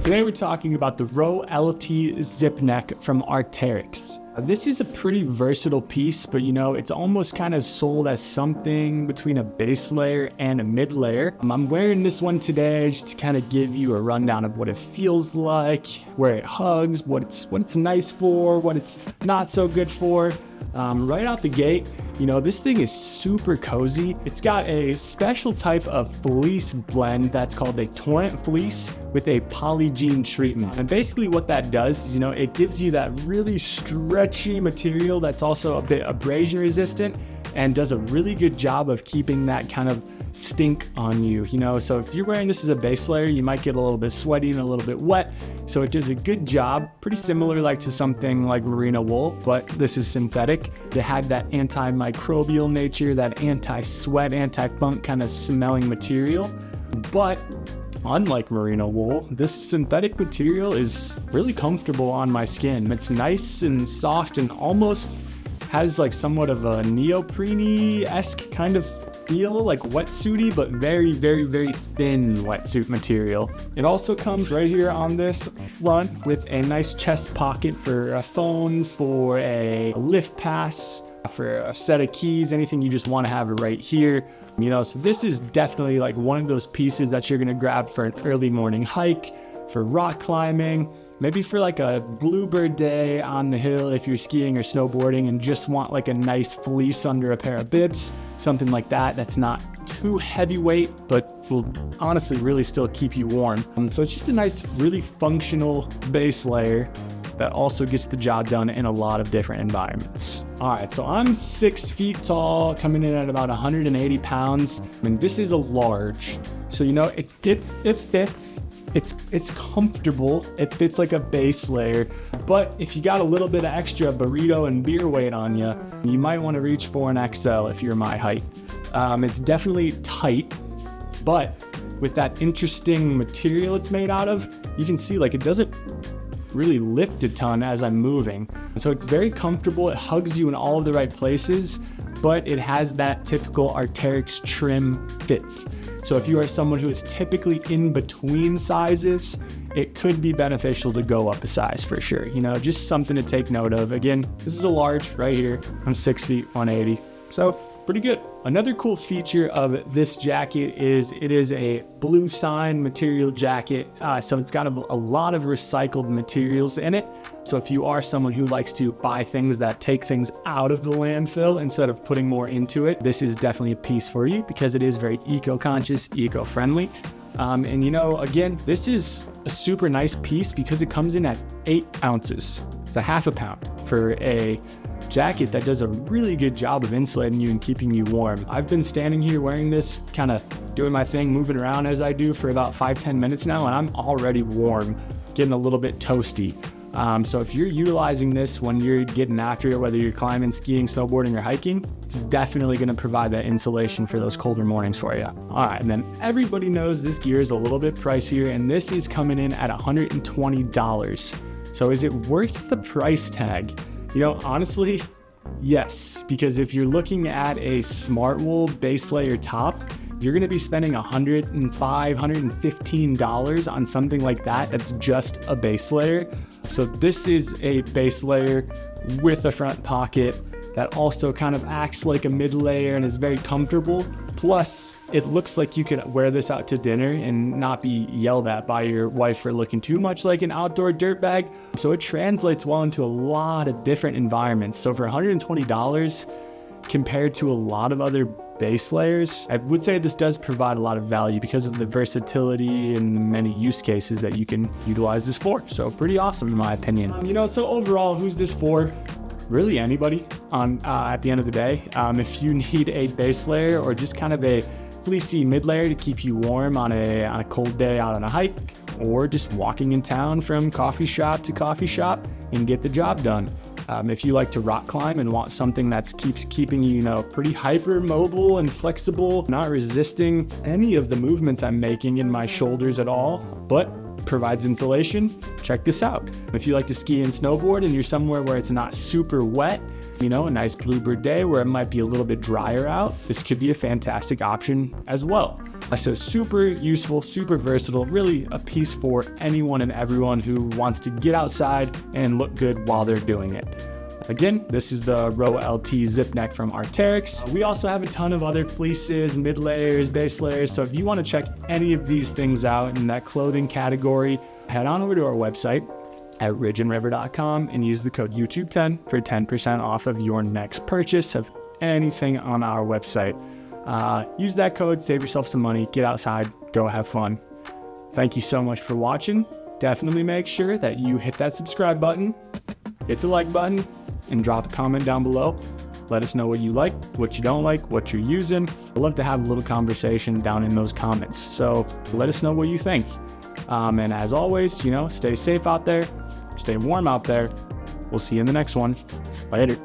Today we're talking about the Row LT Zip Neck from Arc'teryx. This is a pretty versatile piece, but it's almost kind of sold as something between a base layer and a mid layer. I'm wearing this one today just to kind of give you a rundown of what it feels like, where it hugs, what it's nice for, what it's not so good for. Right out the gate, this thing is super cozy. It's got a special type of fleece blend that's called a torrent fleece with a polygene treatment. And basically what that does is, it gives you that really stretchy material that's also a bit abrasion resistant and does a really good job of keeping that kind of stink on you, so if you're wearing this as a base layer, you might get a little bit sweaty and a little bit wet. So it does a good job, pretty similar like to something like merino wool, but this is synthetic. It had that antimicrobial nature, that anti-sweat, anti-funk kind of smelling material. But unlike merino wool, this synthetic material is really comfortable on my skin. It's nice and soft and almost has like somewhat of a neoprene-esque kind of feel, like wetsuity, but very, very, very thin wetsuit material. It also comes right here on this front with a nice chest pocket for a phone, for a lift pass, for a set of keys, anything you just want to have right here. So this is definitely like one of those pieces that you're gonna grab for an early morning hike, for rock climbing, maybe for like a bluebird day on the hill if you're skiing or snowboarding and just want like a nice fleece under a pair of bibs, something like that that's not too heavyweight but will honestly really still keep you warm. So it's just a nice, really functional base layer that also gets the job done in a lot of different environments. All right, so I'm 6 feet tall, coming in at about 180 pounds. This is a large, so it fits. It's comfortable. It fits like a base layer, but if you got a little bit of extra burrito and beer weight on you, you might want to reach for an XL if you're my height. It's definitely tight, but with that interesting material it's made out of, you can see like it doesn't really lift a ton as I'm moving. So it's very comfortable. It hugs you in all of the right places, but it has that typical Arc'teryx trim fit. So if you are someone who is typically in between sizes, it could be beneficial to go up a size for sure. Just something to take note of. Again, this is a large right here. I'm 6 feet, 180. So pretty good. Another cool feature of this jacket is it is a blue sign material jacket. So it's got a lot of recycled materials in it. So if you are someone who likes to buy things that take things out of the landfill instead of putting more into it, this is definitely a piece for you because it is very eco-conscious, eco-friendly. Again, this is a super nice piece because it comes in at 8 ounces. It's a half a pound for a jacket that does a really good job of insulating you and keeping you warm. I've been standing here wearing this, kind of doing my thing, moving around as I do for about 5-10 minutes now, and I'm already warm, getting a little bit toasty. So if you're utilizing this when you're getting after it, whether you're climbing, skiing, snowboarding, or hiking, it's definitely going to provide that insulation for those colder mornings for you. All right, and then everybody knows this gear is a little bit pricier, and this is coming in at $120. So is it worth the price tag? Honestly, yes, because if you're looking at a smart wool base layer top, you're going to be spending $105, $115 on something like that. That's just a base layer. So this is a base layer with a front pocket that also kind of acts like a mid layer and is very comfortable. Plus, it looks like you could wear this out to dinner and not be yelled at by your wife for looking too much like an outdoor dirtbag. So it translates well into a lot of different environments. So for $120 compared to a lot of other base layers, I would say this does provide a lot of value because of the versatility and the many use cases that you can utilize this for. So pretty awesome in my opinion. So overall, who's this for? Really anybody at the end of the day. If you need a base layer or just kind of a fleecy mid layer to keep you warm on a cold day out on a hike, or just walking in town from coffee shop to coffee shop and get the job done. If you like to rock climb and want something that's keeping you, pretty hyper mobile and flexible, not resisting any of the movements I'm making in my shoulders at all, but provides insulation, check this out. If you like to ski and snowboard and you're somewhere where it's not super wet, a nice bluebird day where it might be a little bit drier out, this could be a fantastic option as well. So super useful, super versatile, really a piece for anyone and everyone who wants to get outside and look good while they're doing it. Again, this is the Row LT zip neck from Arc'teryx. We also have a ton of other fleeces, mid layers, base layers. So if you want to check any of these things out in that clothing category, head on over to our website at ridgeandriver.com and use the code YouTube10 for 10% off of your next purchase of anything on our website. Use that code, save yourself some money, get outside, go have fun. Thank you so much for watching. Definitely make sure that you hit that subscribe button, hit the like button, and drop a comment down below. Let us know what you like, what you don't like, what you're using. I'd love to have a little conversation down in those comments. So let us know what you think. And as always, stay safe out there, stay warm out there. We'll see you in the next one. Later.